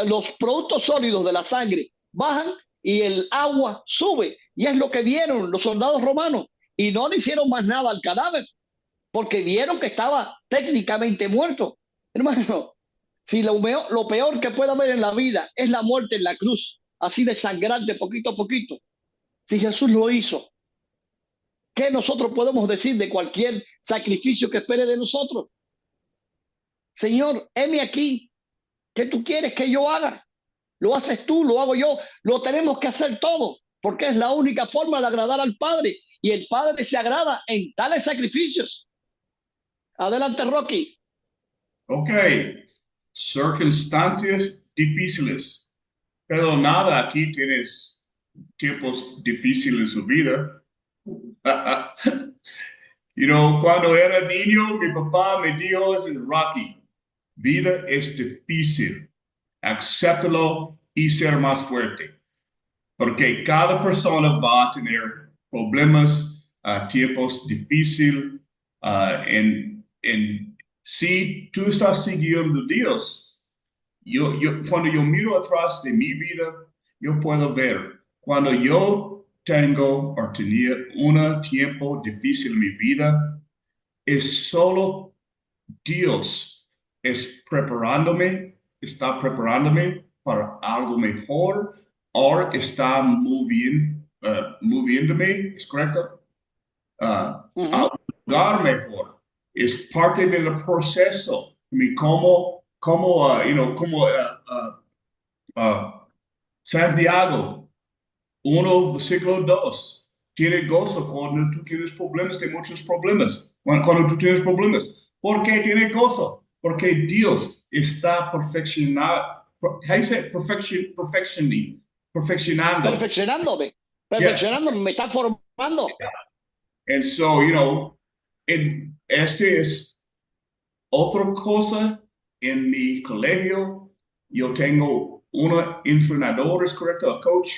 Los productos sólidos de la sangre bajan y el agua sube. Y es lo que vieron los soldados romanos. Y no le hicieron más nada al cadáver, porque vieron que estaba técnicamente muerto. Hermano, si lo peor que puede haber en la vida es la muerte en la cruz, así de sangrante poquito a poquito, si Jesús lo hizo, ¿qué nosotros podemos decir de cualquier sacrificio que espere de nosotros? Señor, heme aquí. ¿Qué tú quieres que yo haga? Lo haces tú, lo hago yo. Lo tenemos que hacer todo, porque es la única forma de agradar al Padre. Y el Padre se agrada en tales sacrificios. Adelante, Rocky. Ok, circunstancias difíciles. Pero nada, aquí tienes tiempos difíciles en su vida. Cuando era niño, mi papá me dijo, es Rocky, vida es difícil, acéptalo y ser más fuerte, porque cada persona va a tener problemas, tiempos difíciles, si tú estás siguiendo a Dios, cuando yo miro atrás de mi vida, yo puedo ver cuando yo tengo o tenía un tiempo difícil en mi vida, es solo Dios está preparándome para algo mejor o está moviéndome, ¿es correcto? A un lugar mejor. Es parte del proceso. Santiago 1, versículo 2, tiene gozo cuando tú tienes problemas, de muchos problemas. Cuando tú tienes problemas. ¿Por qué tiene gozo? Porque Dios está perfeccionando. Perfeccionándome, Yeah. perfeccionándome, me está formando. And so, este es otra cosa en mi colegio. Yo tengo un entrenador, ¿es correcto? A coach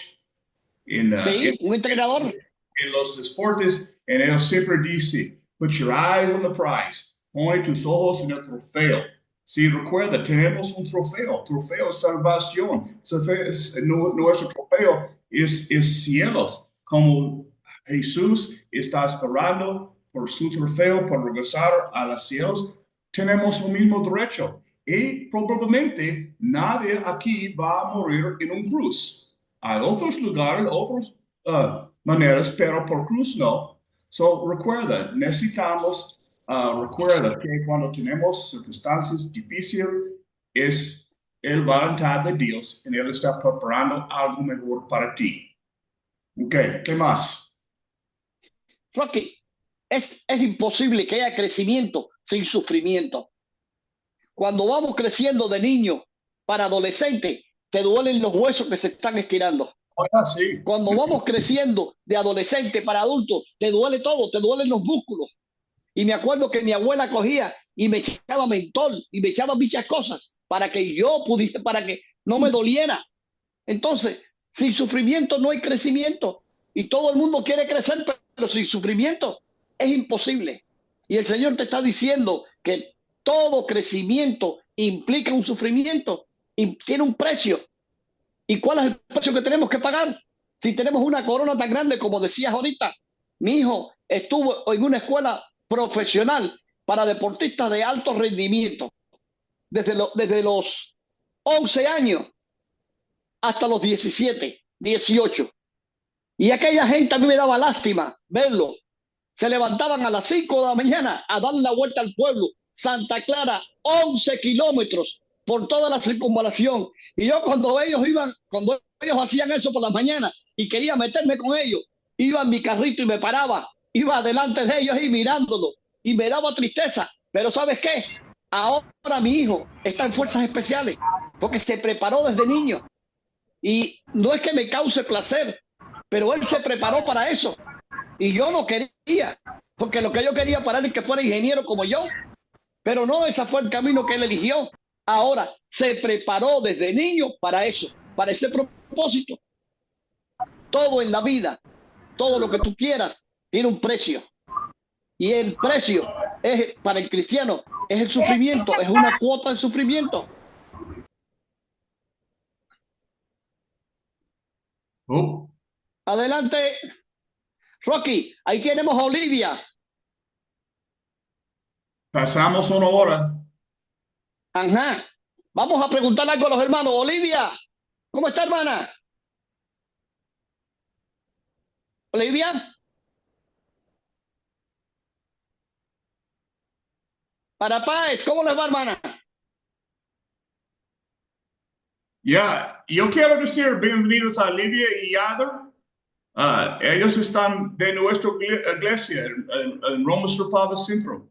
Sí, un entrenador. en los deportes, y él siempre dice, put your eyes on the prize, pone tus ojos en el trofeo. Si recuerda, tenemos un trofeo es salvación. Nuestro trofeo es cielos, como Jesús está esperando por su trofeo, por regresar a los cielos. Tenemos el mismo derecho y probablemente nadie aquí va a morir en un cruz. Hay otros lugares, otras maneras, pero por cruz no. So, recuerda que cuando tenemos circunstancias difíciles, es el voluntad de Dios y Él está preparando algo mejor para ti. Ok, ¿qué más? Rocky, es imposible que haya crecimiento sin sufrimiento. Cuando vamos creciendo de niño para adolescente, te duelen los huesos que se están estirando. Sí. Cuando vamos creciendo de adolescente para adulto, te duele todo, te duelen los músculos. Y me acuerdo que mi abuela cogía y me echaba mentol y me echaba muchas cosas para que yo pudiera, para que no me doliera. Entonces, sin sufrimiento no hay crecimiento. Y todo el mundo quiere crecer, pero sin sufrimiento es imposible. Y el Señor te está diciendo que todo crecimiento implica un sufrimiento y tiene un precio. ¿Y cuál es el precio que tenemos que pagar? Si tenemos una corona tan grande como decías ahorita, mi hijo estuvo en una escuela profesional para deportistas de alto rendimiento, desde los 11 años hasta los 17, 18. Y aquella gente a mí me daba lástima verlo. Se levantaban a las 5 de la mañana a dar la vuelta al pueblo. Santa Clara, 11 kilómetros por toda la circunvalación. Y yo cuando ellos hacían eso por las mañanas y quería meterme con ellos, iba en mi carrito y me paraba, iba delante de ellos y mirándolo, y me daba tristeza. Pero ¿sabes qué? Ahora mi hijo está en fuerzas especiales porque se preparó desde niño. Y no es que me cause placer, pero él se preparó para eso. Y yo no quería, porque lo que yo quería para él es que fuera ingeniero como yo, pero no, ese fue el camino que él eligió. Ahora se preparó desde niño para eso, para ese propósito. Todo en la vida, todo lo que tú quieras, tiene un precio. Y el precio es para el cristiano, es el sufrimiento, es una cuota de sufrimiento. Oh, Adelante, Rocky, ahí tenemos a Olivia. pasamos una hora. Ajá. Vamos a preguntar algo a los hermanos. Olivia, ¿cómo está, hermana? Olivia, para Páez, ¿cómo les va, hermana? Ya, yo quiero decir bienvenidos a Livia y Yadar. Ellos están de nuestra iglesia en Roma Pablo Centro,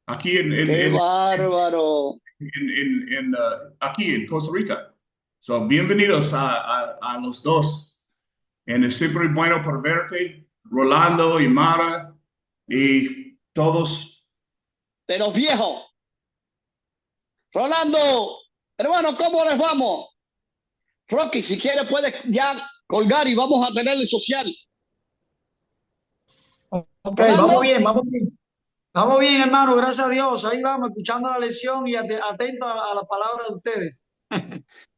aquí ¡Qué bárbaro! aquí en Costa Rica. So, bienvenidos a los dos. Es siempre bueno por verte, Rolando y Mara y todos. De los viejos. Rolando, hermano, ¿cómo les vamos? Rocky, si quiere puedes ya colgar y vamos a tener el social. Ok, Rolando, vamos bien, vamos bien. Vamos bien, hermano, gracias a Dios. Ahí vamos, escuchando la lección y atento a la palabra de ustedes.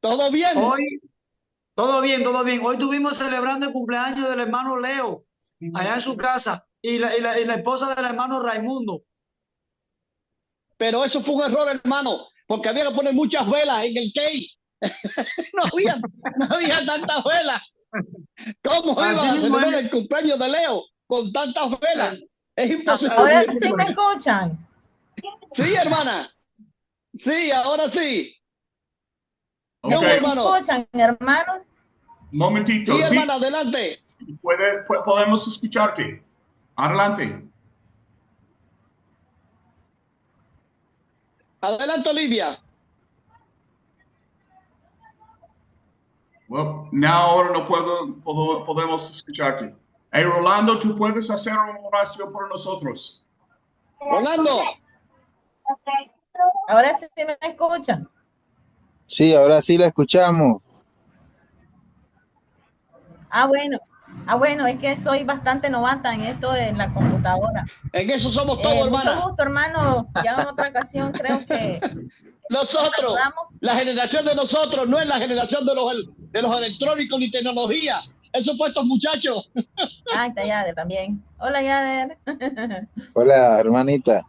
¿todo bien? Hoy, todo bien, todo bien. Hoy estuvimos celebrando el cumpleaños del hermano Leo, allá en su casa, y la esposa del hermano Raimundo. Pero eso fue un error, hermano, porque había que poner muchas velas en el cake. No había tantas velas. ¿Cómo Así iban a mismo celebrar es. el cumpleaños de Leo con tantas velas? Es imposible. Ahora sí me escuchan. Sí, hermana. Sí, ahora sí. ¿Qué Ok, hubo, ¿Me hermano? escuchan, hermano? momentito, Sí, sí, hermana, adelante. podemos escucharte. Adelante. Adelante, Olivia. Well, ahora no podemos escucharte. Hey, Rolando, tú puedes hacer una oración por nosotros. Rolando, Ahora sí me escuchan. Sí, ahora sí la escuchamos. Ah, bueno. Ah, bueno, es que soy bastante novata en esto de la computadora. en eso somos todos, Mucho hermana. gusto, hermano. Ya en otra ocasión creo que Nosotros, saludamos. la generación de nosotros, no es la generación de los electrónicos ni tecnología. Eso fue estos muchachos. Ah, está Yader también. Hola, Yader. Hola, hermanita.